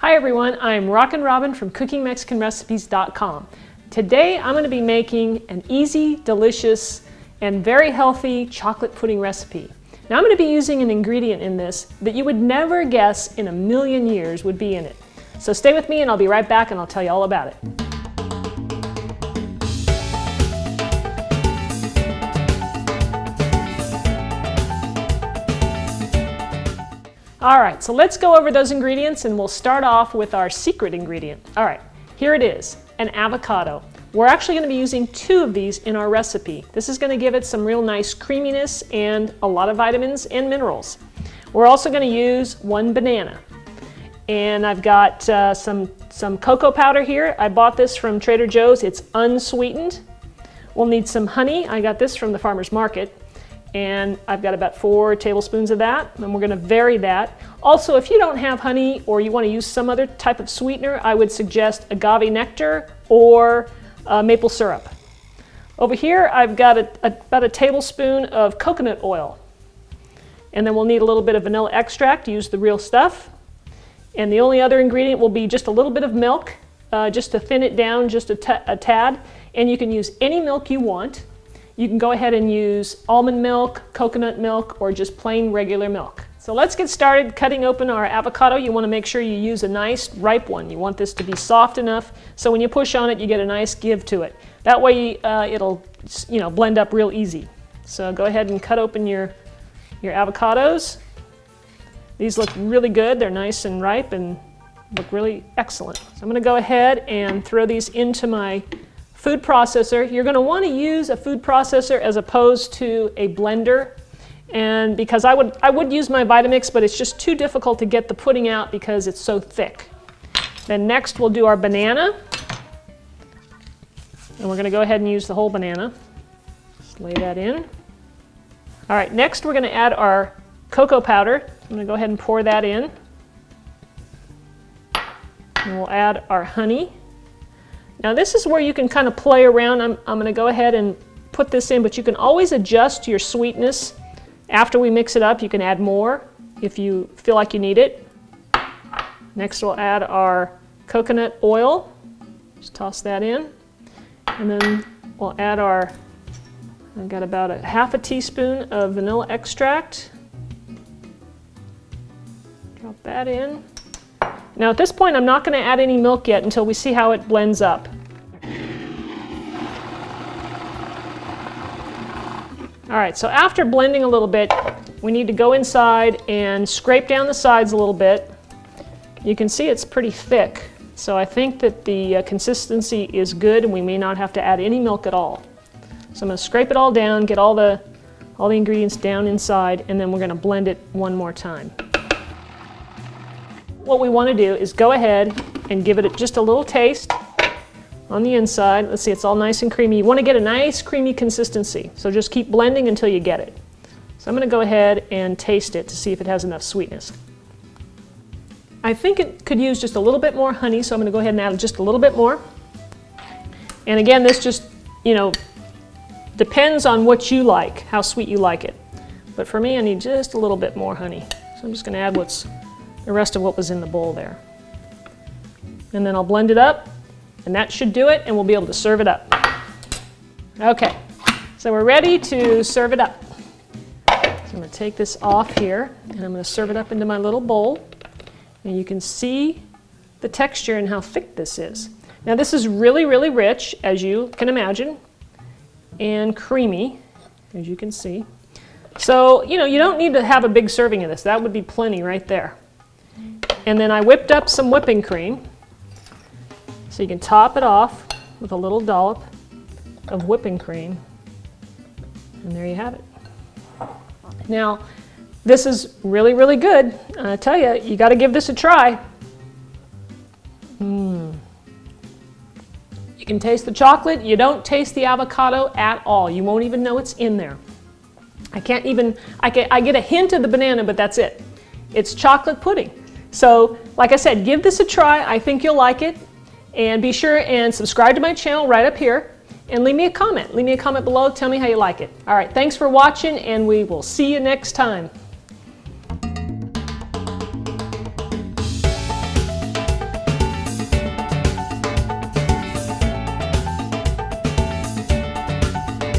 Hi everyone, I'm Rockin Robin from CookingMexicanRecipes.com. Today I'm going to be making an easy, delicious, and very healthy chocolate pudding recipe. Now I'm going to be using an ingredient in this that you would never guess in a million years would be in it. So stay with me and I'll be right back and I'll tell you all about it. Alright, so let's go over those ingredients and we'll start off with our secret ingredient. Alright, here it is, an avocado. We're actually going to be using 2 of these in our recipe. This is going to give it some real nice creaminess and a lot of vitamins and minerals. We're also going to use 1 banana. And I've got some cocoa powder here. I bought this from Trader Joe's. It's unsweetened. We'll need some honey. I got this from the farmer's market. And I've got about 4 tablespoons of that, and we're going to vary that. Also, if you don't have honey or you want to use some other type of sweetener, I would suggest agave nectar or maple syrup. Over here, I've got about a tablespoon of coconut oil. And then we'll need a little bit of vanilla extract, use the real stuff. And the only other ingredient will be just a little bit of milk, just to thin it down just a tad. And you can use any milk you want. You can go ahead and use almond milk, coconut milk, or just plain regular milk. So let's get started cutting open our avocado. You want to make sure you use a nice ripe one. You want this to be soft enough so when you push on it you get a nice give to it. That way it'll blend up real easy. So go ahead and cut open your avocados. These look really good. They're nice and ripe and look really excellent. So I'm going to go ahead and throw these into my food processor. You're going to want to use a food processor as opposed to a blender, and because I would use my Vitamix, but it's just too difficult to get the pudding out because it's so thick. Then next we'll do our banana, and we're going to go ahead and use the whole banana. Just lay that in. All right, next we're going to add our cocoa powder. I'm going to go ahead and pour that in, and we'll add our honey. Now this is where you can kind of play around. I'm going to go ahead and put this in, but you can always adjust your sweetness. After we mix it up, you can add more if you feel like you need it. Next we'll add our coconut oil. Just toss that in. And then we'll add I've got about a half a teaspoon of vanilla extract. Drop that in. Now at this point I'm not going to add any milk yet until we see how it blends up. Alright, so after blending a little bit, we need to go inside and scrape down the sides a little bit. You can see it's pretty thick, so I think that the consistency is good and we may not have to add any milk at all. So I'm going to scrape it all down, get all the ingredients down inside, and then we're going to blend it one more time. What we want to do is go ahead and give it just a little taste on the inside. Let's see, it's all nice and creamy. You want to get a nice creamy consistency, so just keep blending until you get it. So I'm going to go ahead and taste it to see if it has enough sweetness. I think it could use just a little bit more honey, so I'm going to go ahead and add just a little bit more. And again, this just, depends on what you like, how sweet you like it. But for me, I need just a little bit more honey. So I'm just going to add the rest of what was in the bowl there. And then I'll blend it up, and that should do it, and we'll be able to serve it up. Okay, so we're ready to serve it up. So I'm going to take this off here, and I'm going to serve it up into my little bowl. And you can see the texture and how thick this is. Now this is really, really rich, as you can imagine, and creamy, as you can see. So, you don't need to have a big serving of this. That would be plenty right there. And then I whipped up some whipping cream, so you can top it off with a little dollop of whipping cream, and there you have it. Now, this is really, really good. I tell you, you got to give this a try. You can taste the chocolate. You don't taste the avocado at all. You won't even know it's in there. I get a hint of the banana, but that's it. It's chocolate pudding. So, like I said, give this a try. I think you'll like it. And be sure and subscribe to my channel right up here. And leave me a comment. Leave me a comment below. Tell me how you like it. All right, thanks for watching, and we will see you next time.